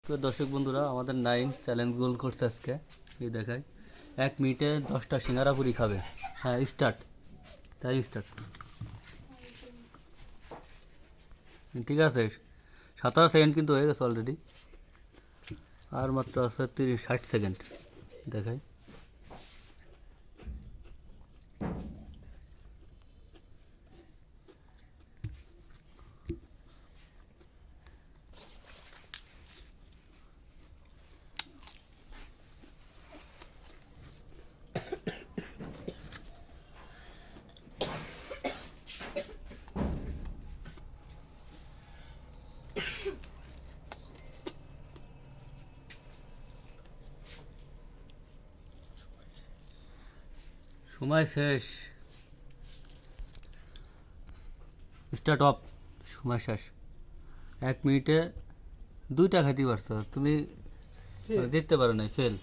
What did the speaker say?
তো দর্শক বন্ধুরা, আমাদের নাইন চ্যালেঞ্জ গোল করছে আজকে। এই দেখায় 1 মিনিটে 10টা সিঙ্গারা পুরি খাবে। হ্যাঁ, স্টার্ট। Time start. ঠিক আছে, 17 সেকেন্ড কিন্তু হয়ে গেছে অলরেডি। আর মাত্র আছে 60 সেকেন্ড। দেখায় সময় শেষ। Start of. সময় শেষ। 1 মিনিটে 2টা খাইতে পারছো তুমি, জিততে পারো নাই, ফেল।